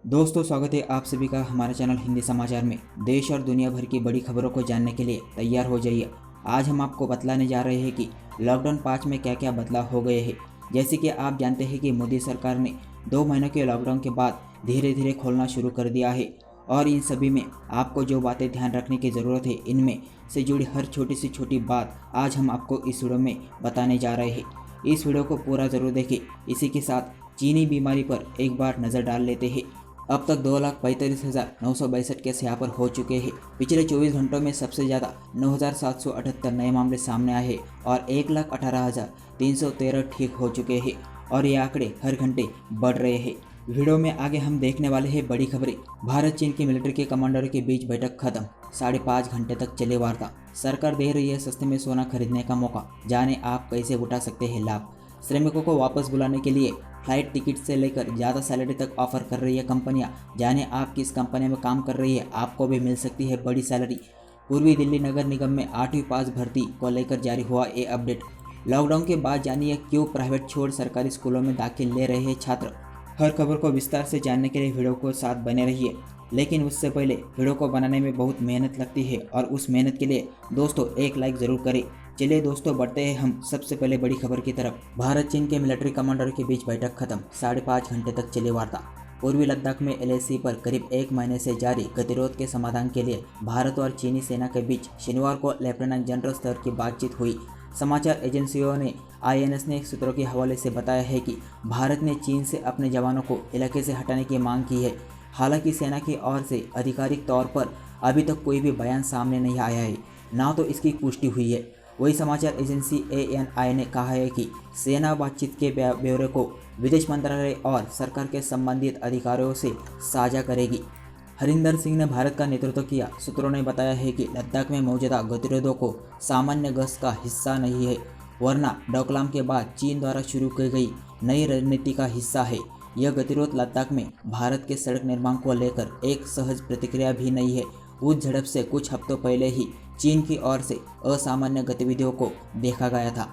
दोस्तों, स्वागत है आप सभी का हमारे चैनल हिंदी समाचार में। देश और दुनिया भर की बड़ी खबरों को जानने के लिए तैयार हो जाइए। आज हम आपको बतलाने जा रहे हैं कि लॉकडाउन 5 में क्या क्या बदलाव हो गए हैं। जैसे कि आप जानते हैं कि मोदी सरकार ने 2 महीनों के लॉकडाउन के बाद धीरे धीरे खोलना शुरू कर दिया है और इन सभी में आपको जो बातें ध्यान रखने की ज़रूरत है, इनमें से जुड़ी हर छोटी से छोटी बात आज हम आपको इस वीडियो में बताने जा रहे हैं। इस वीडियो को पूरा ज़रूर देखें। इसी के साथ चीनी बीमारी पर एक बार नज़र डाल लेते हैं। अब तक 2,45,962 केस यहाँ पर हो चुके हैं। पिछले 24 घंटों में सबसे ज़्यादा 9,778 नए मामले सामने आए हैं और 1,18,313 ठीक हो चुके हैं और ये आंकड़े हर घंटे बढ़ रहे हैं। वीडियो में आगे हम देखने वाले हैं बड़ी खबरें। भारत चीन की मिलिट्री के कमांडरों के बीच बैठक खत्म। 5.5 घंटे तक चले वार्ता। सरकार दे रही है सस्ते में सोना खरीदने का मौका। जाने आप कैसे उठा सकते हैं लाभ। श्रमिकों को वापस बुलाने के लिए फ्लाइट टिकट से लेकर ज़्यादा सैलरी तक ऑफर कर रही है कंपनियां। जाने आप किस कंपनी में काम कर रही है, आपको भी मिल सकती है बड़ी सैलरी। पूर्वी दिल्ली नगर निगम में 8वीं पास भर्ती को लेकर जारी हुआ ये अपडेट। लॉकडाउन के बाद जानिए क्यों प्राइवेट छोड़ सरकारी स्कूलों में दाखिल ले रहे हैं छात्र। हर खबर को विस्तार से जानने के लिए वीडियो को साथ बने रहिए। लेकिन उससे पहले वीडियो को बनाने में बहुत मेहनत लगती है और उस मेहनत के लिए दोस्तों एक लाइक ज़रूर करें। चलिए दोस्तों, बढ़ते हैं हम सबसे पहले बड़ी खबर की तरफ। भारत चीन के मिलिट्री कमांडर के बीच बैठक खत्म। 5.5 घंटे तक चली वार्ता। पूर्वी लद्दाख में एलएसी पर करीब 1 महीने से जारी गतिरोध के समाधान के लिए भारत और चीनी सेना के बीच शनिवार को लेफ्टिनेंट जनरल स्तर की बातचीत हुई। समाचार एजेंसियों ने आईएनएस ने सूत्रों के हवाले से बताया है कि भारत ने चीन से अपने जवानों को इलाके से हटाने की मांग की है। हालांकि सेना की ओर से आधिकारिक तौर पर अभी तक कोई भी बयान सामने नहीं आया है, ना तो इसकी पुष्टि हुई है। वही समाचार एजेंसी एएनआई ने कहा है कि सेना बातचीत के ब्यौरे को विदेश मंत्रालय और सरकार के संबंधित अधिकारियों से साझा करेगी। हरिंदर सिंह ने भारत का नेतृत्व किया। सूत्रों ने बताया है कि लद्दाख में मौजूदा गतिरोधों को सामान्य गश्त का हिस्सा नहीं है, वरना डोकलाम के बाद चीन द्वारा शुरू की गई नई रणनीति का हिस्सा है। यह गतिरोध लद्दाख में भारत के सड़क निर्माण को लेकर एक सहज प्रतिक्रिया भी नहीं है। उस झड़प से कुछ हफ्तों पहले ही चीन की ओर से असामान्य गतिविधियों को देखा गया था।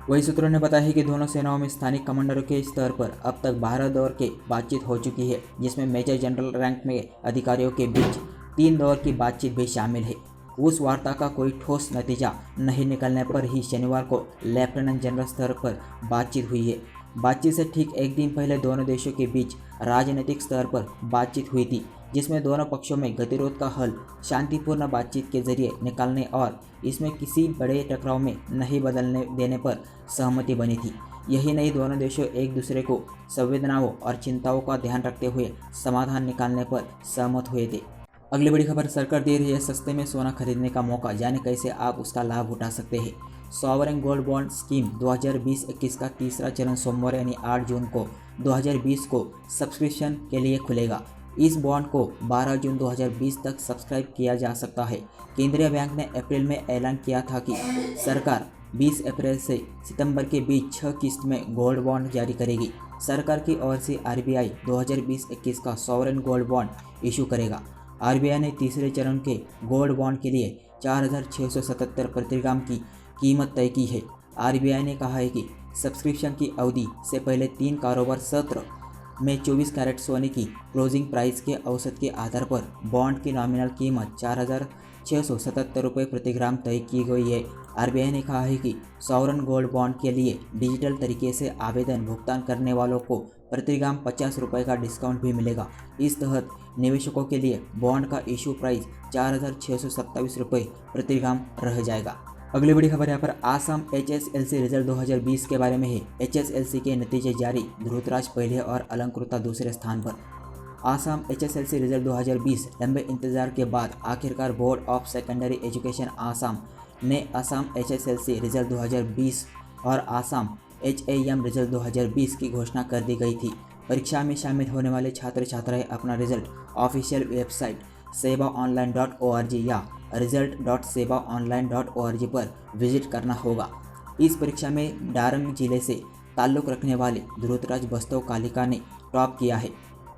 वही सूत्रों ने बताया है कि दोनों सेनाओं में स्थानिक कमांडरों के स्तर पर अब तक 12 दौर की बातचीत हो चुकी है, जिसमें मेजर जनरल रैंक में अधिकारियों के बीच 3 दौर की बातचीत भी शामिल है। उस वार्ता का कोई ठोस नतीजा नहीं निकलने पर ही शनिवार को लेफ्टिनेंट जनरल स्तर पर बातचीत हुई है। बातचीत से ठीक एक दिन पहले दोनों देशों के बीच राजनीतिक स्तर पर बातचीत हुई थी, जिसमें दोनों पक्षों में गतिरोध का हल शांतिपूर्ण बातचीत के जरिए निकालने और इसमें किसी बड़े टकराव में नहीं बदलने देने पर सहमति बनी थी। यही नहीं, दोनों देशों एक दूसरे को संवेदनाओं और चिंताओं का ध्यान रखते हुए समाधान निकालने पर सहमत हुए थे। अगली बड़ी खबर, सरकार दे रही है सस्ते में सोना खरीदने का मौका। जाने कैसे आप उसका लाभ उठा सकते हैं। सॉवरेन गोल्ड बॉन्ड स्कीम 2020-21 का तीसरा चरण सोमवार यानी 8 जून को 2020 को सब्सक्रिप्शन के लिए खुलेगा। इस बॉन्ड को 12 जून 2020 तक सब्सक्राइब किया जा सकता है। केंद्रीय बैंक ने अप्रैल में ऐलान किया था कि सरकार 20 अप्रैल से सितंबर के बीच 6 किस्त में गोल्ड बॉन्ड जारी करेगी। सरकार की ओर से आरबीआई 2020-21 का सॉवरेन गोल्ड बॉन्ड इशू करेगा। आरबीआई ने तीसरे चरण के गोल्ड बॉन्ड के लिए 4,677 प्रति ग्राम की कीमत तय की है। आरबीआई ने कहा है कि सब्सक्रिप्शन की अवधि से पहले 3 कारोबार सत्र में 24 कैरेट सोने की क्लोजिंग प्राइस के औसत के आधार पर बॉन्ड की नॉमिनल कीमत 4,677 रुपये प्रति ग्राम तय की गई है। आरबीआई ने कहा है कि सॉवरेन गोल्ड बॉन्ड के लिए डिजिटल तरीके से आवेदन भुगतान करने वालों को प्रति ग्राम 50 रुपये का डिस्काउंट भी मिलेगा। इस तहत निवेशकों के लिए बॉन्ड का इशू प्राइस 4,627 रुपये प्रति ग्राम रह जाएगा। अगली बड़ी खबर यहाँ पर आसाम एचएसएलसी रिजल्ट 2020 के बारे में है। एचएसएलसी के नतीजे जारी। ध्रुतराज पहले और अलंकृता दूसरे स्थान पर। आसाम एचएसएलसी रिजल्ट 2020 लंबे इंतजार के बाद आखिरकार board of secondary education Assam ने आसाम एचएसएलसी रिजल्ट 2020 और आसाम एचएएम रिजल्ट 2020 की घोषणा कर दी गई थी। परीक्षा में शामिल होने वाले छात्र छात्राएं अपना रिजल्ट ऑफिशियल वेबसाइट sebaonline.org या result.sebaonline.org पर विजिट करना होगा। इस परीक्षा में डारंग जिले से ताल्लुक़ रखने वाले ध्रुतराज बस्तव कालिका ने टॉप किया है।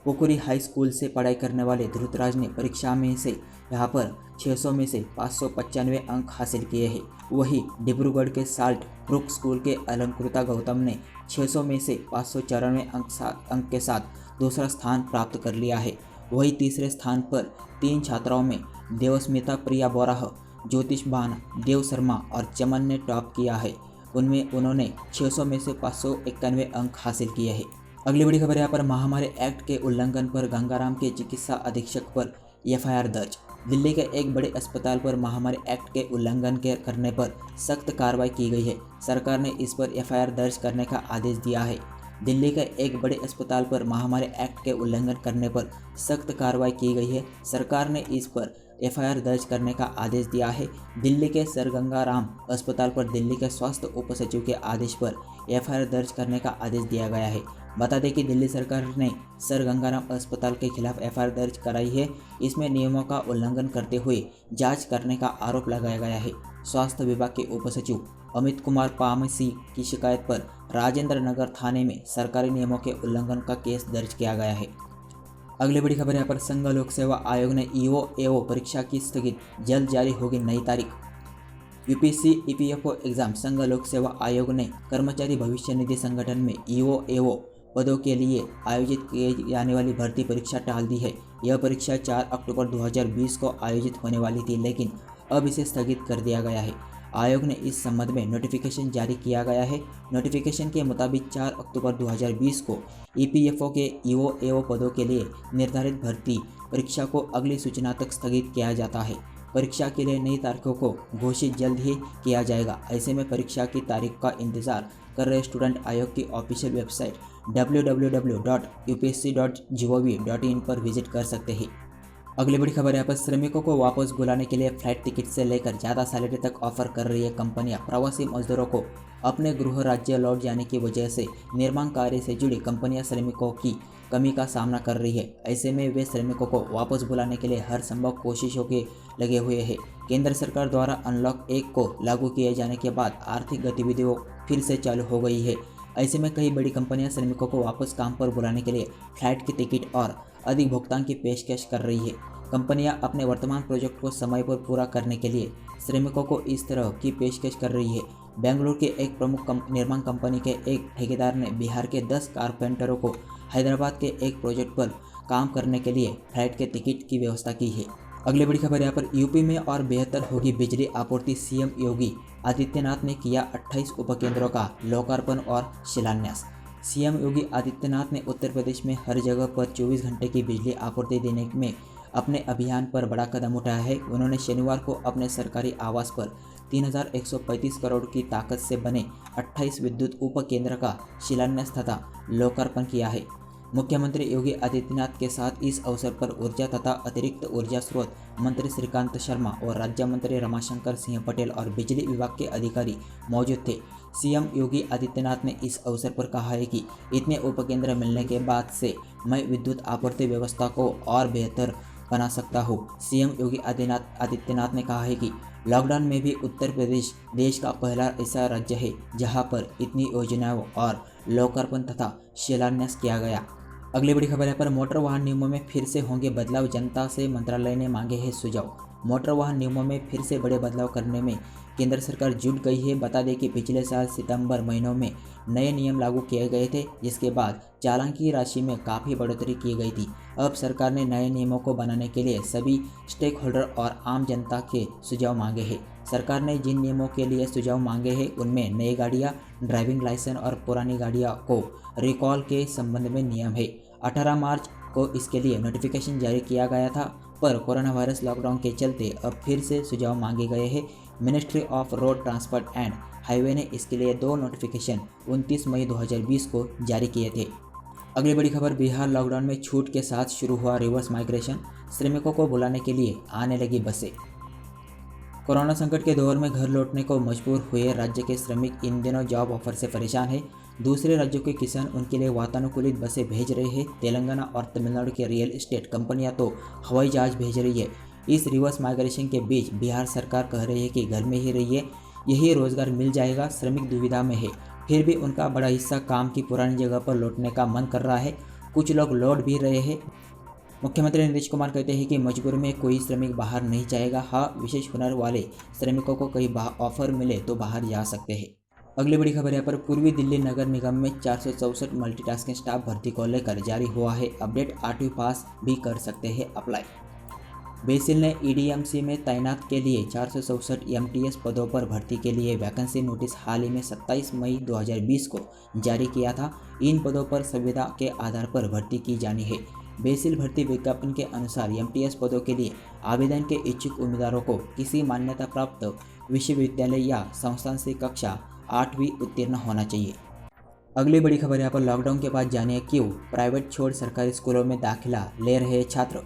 पोखरी हाई स्कूल से पढ़ाई करने वाले ध्रुतराज ने परीक्षा में से यहाँ पर 600 में से 595 अंक हासिल किए हैं। वहीं डिब्रूगढ़ के साल्ट ब्रुक स्कूल के अलंकृता गौतम ने 600 में से 594 अंक के साथ दूसरा स्थान प्राप्त कर लिया है। वहीं तीसरे स्थान पर 3 छात्राओं में देवस्मिता प्रिया बोराह, ज्योतिष बान, देव शर्मा और चमन ने टॉप किया है। उनमें उन्होंने 600 में से 591 अंक हासिल किए हैं। अगली बड़ी खबर यहाँ पर महामारी एक्ट के उल्लंघन पर गंगाराम के चिकित्सा अधीक्षक पर एफआईआर दर्ज। दिल्ली के एक बड़े अस्पताल पर महामारी एक्ट के उल्लंघन करने पर सख्त कार्रवाई की गई है। सरकार ने इस पर एफआईआर दर्ज करने का आदेश दिया है। दिल्ली के एक बड़े अस्पताल पर महामारी एक्ट के उल्लंघन करने पर सख्त कार्रवाई की गई है। सरकार ने इस पर एफआईआर दर्ज करने का आदेश दिया है। दिल्ली के सर गंगाराम अस्पताल पर दिल्ली के स्वास्थ्य उप सचिव के आदेश पर एफआईआर दर्ज करने का आदेश दिया गया है। बता दें कि दिल्ली सरकार ने सर गंगाराम अस्पताल के खिलाफ एफआईआर दर्ज कराई है। इसमें नियमों का उल्लंघन करते हुए जांच करने का आरोप लगाया गया है। स्वास्थ्य विभाग के उप सचिव अमित कुमार पामसी की शिकायत पर राजेंद्र नगर थाने में सरकारी नियमों के उल्लंघन का केस दर्ज किया गया है। अगली बड़ी खबर यहाँ पर संघ लोक सेवा आयोग ने ईओ परीक्षा की स्थगित, जल्द जारी होगी नई तारीख। यूपीएससी ईपीएफओ एग्जाम संघ लोक सेवा आयोग ने कर्मचारी भविष्य निधि संगठन में ईओ पदों के लिए आयोजित किए जाने वाली भर्ती परीक्षा टाल दी है। यह परीक्षा 4 अक्टूबर 2020 को आयोजित होने वाली थी, लेकिन अब इसे स्थगित कर दिया गया है। आयोग ने इस संबंध में नोटिफिकेशन जारी किया गया है। नोटिफिकेशन के मुताबिक 4 अक्टूबर 2020 को ईपीएफओ के ईओ पदों के लिए निर्धारित भर्ती परीक्षा को अगली सूचना तक स्थगित किया जाता है। परीक्षा के लिए नई तारीखों को घोषित जल्द ही किया जाएगा। ऐसे में परीक्षा की तारीख का इंतजार कर रहे स्टूडेंट आयोग की ऑफिशियल वेबसाइट www.upsc.gov.in पर विजिट कर सकते हैं। अगली बड़ी खबर यहाँ पर श्रमिकों को वापस बुलाने के लिए फ्लाइट टिकट से लेकर ज़्यादा सैलरी तक ऑफर कर रही है कंपनियां। प्रवासी मजदूरों को अपने गृह राज्य लौट जाने की वजह से निर्माण कार्य से जुड़ी कंपनियां श्रमिकों की कमी का सामना कर रही है। ऐसे में वे श्रमिकों को वापस बुलाने के लिए हर संभव कोशिशों के लगे हुए हैं। केंद्र सरकार द्वारा अनलॉक 1 को लागू किए जाने के बाद आर्थिक गतिविधियों फिर से चालू हो गई है। ऐसे में कई बड़ी कंपनियां श्रमिकों को वापस काम पर बुलाने के लिए फ्लाइट की टिकट और अधिक भुगतान की पेशकश कर रही है। कंपनियां अपने वर्तमान प्रोजेक्ट को समय पर पूरा करने के लिए श्रमिकों को इस तरह की पेशकश कर रही है। बेंगलुरु के एक प्रमुख निर्माण कंपनी के एक ठेकेदार ने बिहार के 10 कारपेंटरों को हैदराबाद के एक प्रोजेक्ट पर काम करने के लिए फ्लाइट के टिकट की व्यवस्था की है। अगली बड़ी खबर यहाँ पर यूपी में और बेहतर होगी बिजली आपूर्ति। सीएम योगी आदित्यनाथ ने किया 28 उपकेंद्रों का लोकार्पण और शिलान्यास। सीएम योगी आदित्यनाथ ने उत्तर प्रदेश में हर जगह पर 24 घंटे की बिजली आपूर्ति देने में अपने अभियान पर बड़ा कदम उठाया है। उन्होंने शनिवार को अपने सरकारी आवास पर 3135 करोड़ की ताकत से बने 28 विद्युत उपकेंद्र का शिलान्यास तथा लोकार्पण किया है। मुख्यमंत्री योगी आदित्यनाथ के साथ इस अवसर पर ऊर्जा तथा अतिरिक्त ऊर्जा स्रोत मंत्री श्रीकांत शर्मा और राज्य मंत्री रमाशंकर सिंह पटेल और बिजली विभाग के अधिकारी मौजूद थे। सीएम योगी आदित्यनाथ ने इस अवसर पर कहा है कि इतने उपकेंद्र मिलने के बाद से मैं विद्युत आपूर्ति व्यवस्था को और बेहतर बना सकता हूँ। सीएम योगी आदित्यनाथ ने कहा है कि लॉकडाउन में भी उत्तर प्रदेश देश का पहला ऐसा राज्य है जहां पर इतनी योजनाओं और लोकार्पण तथा शिलान्यास किया गया। अगली बड़ी खबर है पर मोटर वाहन नियमों में फिर से होंगे बदलाव। जनता से मंत्रालय ने मांगे हैं सुझाव। मोटर वाहन नियमों में फिर से बड़े बदलाव करने में केंद्र सरकार जुट गई है। बता दें कि पिछले साल सितंबर महीनों में नए नियम लागू किए गए थे, जिसके बाद चालान की राशि में काफ़ी बढ़ोतरी की गई थी। अब सरकार ने नए नियमों को बनाने के लिए सभी स्टेक होल्डर और आम जनता के सुझाव मांगे हैं। सरकार ने जिन नियमों के लिए सुझाव मांगे हैं उनमें नई गाड़ियाँ, ड्राइविंग लाइसेंस और पुरानी गाड़ियाँ को रिकॉल के संबंध में नियम है। 18 मार्च को इसके लिए नोटिफिकेशन जारी किया गया था, पर कोरोना वायरस लॉकडाउन के चलते अब फिर से सुझाव मांगे गए हैं। Ministry of road transport and highway ने इसके लिए 2 नोटिफिकेशन 29 मई 2020 को जारी किए थे। अगली बड़ी खबर, बिहार लॉकडाउन में छूट के साथ शुरू हुआ रिवर्स माइग्रेशन। श्रमिकों को बुलाने के लिए आने लगी बसें। कोरोना संकट के दौर में घर लौटने को मजबूर हुए राज्य के श्रमिक इन दिनों जॉब ऑफर से परेशान हैं। दूसरे राज्यों के किसान उनके लिए वातानुकूलित बसें भेज रहे हैं। तेलंगाना और तमिलनाडु के रियल एस्टेट कंपनियां तो हवाई जहाज भेज रही है। इस रिवर्स माइग्रेशन के बीच बिहार सरकार कह रही है कि घर में ही रहिए, यही रोजगार मिल जाएगा। श्रमिक दुविधा में है, फिर भी उनका बड़ा हिस्सा काम की पुरानी जगह पर लौटने का मन कर रहा है। कुछ लोग लौट भी रहे हैं। मुख्यमंत्री नीतीश कुमार कहते हैं कि मजबूरी में कोई श्रमिक बाहर नहीं जाएगा। हाँ, विशेष हुनर वाले श्रमिकों को कहीं ऑफर मिले तो बाहर जा सकते हैं। अगली बड़ी खबर यहाँ पर पूर्वी दिल्ली नगर निगम में 464 मल्टीटास्किंग स्टाफ भर्ती को लेकर जारी हुआ है अपडेट। 8वीं पास भी कर सकते हैं अप्लाई। बेसिल ने ईडीएमसी में तैनात के लिए 464 एमटीएस पदों पर भर्ती के लिए वैकेंसी नोटिस हाल ही में 27 मई 2020 को जारी किया था। इन पदों पर संविदा के आधार पर भर्ती की जानी है। बेसिल भर्ती विज्ञापन के अनुसार एमटीएस पदों के लिए आवेदन के इच्छुक उम्मीदवारों को किसी मान्यता प्राप्त विश्वविद्यालय या संस्थान से कक्षा 8वीं उत्तीर्ण होना चाहिए। अगली बड़ी खबर यहाँ पर लॉकडाउन के बाद जानिए क्यों प्राइवेट छोड़ सरकारी स्कूलों में दाखिला ले रहे छात्र।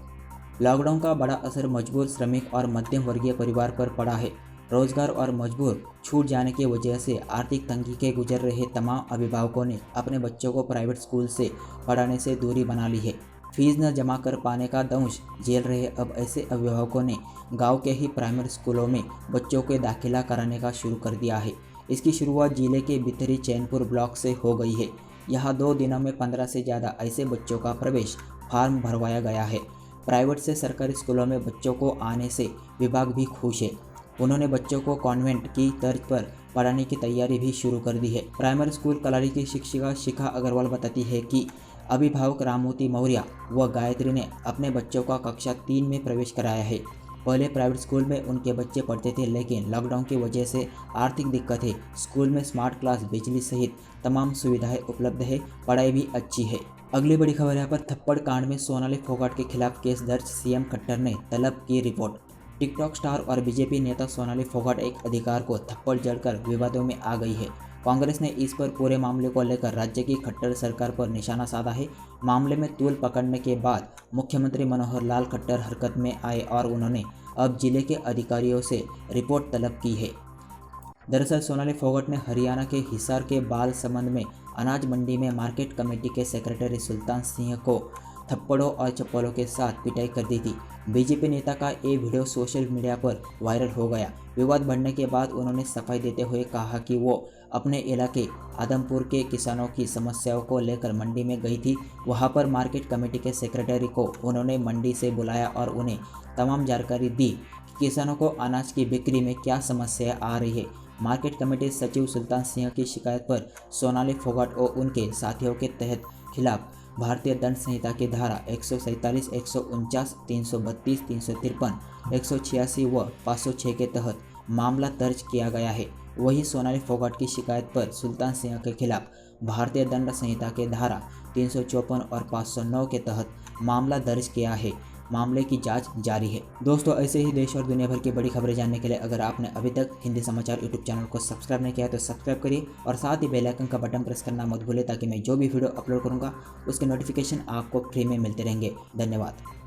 लॉकडाउन का बड़ा असर मजबूर श्रमिक और मध्यम वर्गीय परिवार पर पड़ा है। रोजगार और मजबूर छूट जाने की वजह से आर्थिक तंगी के गुजर रहे तमाम अभिभावकों ने अपने बच्चों को प्राइवेट स्कूल से पढ़ाने से दूरी बना ली है। फीस न जमा कर पाने का दंश झेल रहे अब ऐसे अभिभावकों ने गांव के ही प्राइमरी स्कूलों में बच्चों के दाखिला कराने का शुरू कर दिया है। इसकी शुरुआत जिले के बिथरी चैनपुर ब्लॉक से हो गई है। यहाँ 2 दिनों में 15 से ज़्यादा ऐसे बच्चों का प्रवेश फार्म भरवाया गया है। प्राइवेट से सरकारी स्कूलों में बच्चों को आने से विभाग भी खुश है। उन्होंने बच्चों को कॉन्वेंट की तर्ज पर पढ़ाने की तैयारी भी शुरू कर दी है। प्राइमरी स्कूल कलारी की शिक्षिका शिखा अग्रवाल बताती है कि अभिभावक राममूर्ति मौर्य व गायत्री ने अपने बच्चों का कक्षा 3 में प्रवेश कराया है। पहले प्राइवेट स्कूल में उनके बच्चे पढ़ते थे, लेकिन लॉकडाउन की वजह से आर्थिक दिक्कत है। स्कूल में स्मार्ट क्लास, बिजली सहित तमाम सुविधाएं उपलब्ध है, पढ़ाई भी अच्छी है। अगली बड़ी खबर यहाँ पर थप्पड़ कांड में सोनाली फोगाट के खिलाफ केस दर्ज, सीएम खट्टर ने तलब की रिपोर्ट। टिकटॉक स्टार और बीजेपी नेता सोनाली फोगाट एक अधिकार को थप्पड़ जड़कर विवादों में आ गई है। कांग्रेस ने इस पर पूरे मामले को लेकर राज्य की खट्टर सरकार पर निशाना साधा है। मामले में तूल पकड़ने के बाद मुख्यमंत्री मनोहर लाल खट्टर हरकत में आए और उन्होंने अब जिले के अधिकारियों से रिपोर्ट तलब की है। दरअसल सोनाली फोगाट ने हरियाणा के हिसार के बाल संबंध में अनाज मंडी में मार्केट कमेटी के सेक्रेटरी सुल्तान सिंह को थप्पड़ों और चप्पलों के साथ पिटाई कर दी थी। बीजेपी नेता का ये वीडियो सोशल मीडिया पर वायरल हो गया। विवाद बढ़ने के बाद उन्होंने सफाई देते हुए कहा कि वो अपने इलाके आदमपुर के किसानों की समस्याओं को लेकर मंडी में गई थी। वहां पर मार्केट कमेटी के सेक्रेटरी को उन्होंने मंडी से बुलाया और उन्हें तमाम जानकारी दी कि किसानों को अनाज की बिक्री में क्या समस्या आ रही है। मार्केट कमेटी सचिव सुल्तान सिंह की शिकायत पर सोनाली फोगाट और उनके साथियों के तहत खिलाफ भारतीय दंड संहिता की धारा 147, 149, 332, 353, 186 व 506 के तहत मामला दर्ज किया गया है। वहीं सोनाली फोगाट की शिकायत पर सुल्तान सिंह के खिलाफ भारतीय दंड संहिता के धारा 354 और 509 के तहत मामला दर्ज किया है। मामले की जांच जारी है। दोस्तों, ऐसे ही देश और दुनिया भर की बड़ी खबरें जानने के लिए अगर आपने अभी तक हिंदी समाचार यूट्यूब चैनल को सब्सक्राइब नहीं किया है तो सब्सक्राइब करिए और साथ ही बेल आइकन का बटन प्रेस करना मत भूलिए ताकि मैं जो भी वीडियो अपलोड करूंगा उसके नोटिफिकेशन आपको फ्री में मिलते रहेंगे। धन्यवाद।